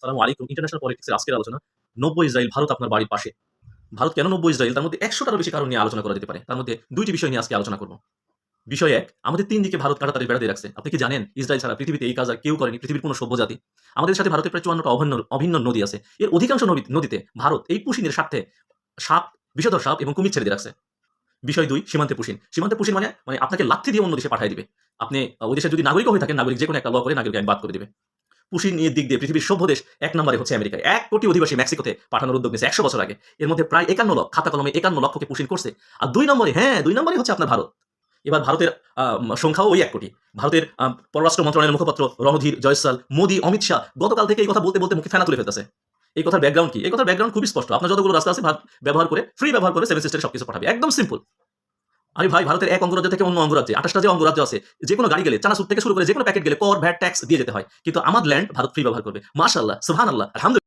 আসসালামু আলাইকুম। ইন্টারন্যাশনাল পলিটিক্সের আজকের আলোচনা ৯০ ইসরায়েল, ভারত আপনার বাড়ির পাশে। ভারত কেন ৯০ ইসরায়েল? তার মধ্যে ১০০ টারও বেশি কারণ নিয়ে আলোচনা করা যেতে পারে। তার মধ্যে ২ টি বিষয় নিয়ে আজকে আলোচনা করব। বিষয় ১, আমাদের ৩ দিকে ভারত কাঁটাতারের বেড়া দিয়ে রাখছে। আপনি কি জানেন ইসরায়েল ছাড়া পৃথিবীতে এই কাজ আর কেউ করেনি, পৃথিবীর কোনো সভ্য জাতি? আমাদের সাথে ভারতের প্রায় ৫৪ টা অভিন্ন নদী আছে। এর অধিকাংশ নদীতে ভারত এই পুশিনের স্বার্থে সাপ, বিষধর সাপ এবং কুমির ছেড়ে দিয়ে রাখছে। বিষয় ২, সীমান্তে পুশিন। সীমান্তে পুশিন মানে আপনাকে লাথি দিয়ে অন্য দেশে পাঠায় দিবে। আপনি ওই দেশের যদি নাগরিকও হয়ে থাকেন, নাগরিক যেকোনো একটা ল করে নাগরিক আইন বাদ করে দিবে। পুশিন নিয়ে দিক দিয়ে পৃথিবীর সভ্য দেশ ১ নম্বরে হচ্ছে আমেরিকা। ১ কোটি অধিবাসী মেক্সিকোতে পাঠানোর উদ্যোগ নিয়েছে ১০০ বছর আগে। এর মধ্যে প্রায় ৫১ লক্ষ, খাতা কলমে ৫১ লক্ষকে পুশিন করছে। আর ২ নম্বরে, হ্যাঁ, ২ নম্বরে হচ্ছে আপনার ভারত। এবার ভারতের সংখ্যাও ওই ১ কোটি। ভারতের পররাষ্ট্র মন্ত্রণালয়ের মুখপাত্র রণধীর জয়সাল, মোদি, অমিত শাহ গতকাল থেকে এই কথা বলতে মুখে ফেনা তুলে ফেলতেছে। এই কথার ব্যাকগ্রাউন্ড কি? এই কথার ব্যাকগ্রাউন্ড খুবই স্পষ্ট। আপনার যতগুলো রাস্তা আছে ফ্রি ব্যবহার করে সেভেন সিস্টারে সবকিছু পাঠাবে। একদম সিম্পল। আরে ভাই, ভারতের এক অঙ্গরাজ্য থেকে অন্য অঙ্গরাজ্যে ২৮ টা যে অঙ্গরাজ্য আছে, যেকোনো গাড়ি গেলে, চানাচুর থেকে শুরু করে যেকোনো প্যাকেট গেলে কর, ভ্যাট, ট্যাক্স দিয়ে যেতে হয়। কিন্তু আমার ল্যান্ড ভারত ফ্রি ব্যবহার করবে। মাশাআল্লাহ, সুবহানাল্লাহ, আলহামদুলিল্লাহ।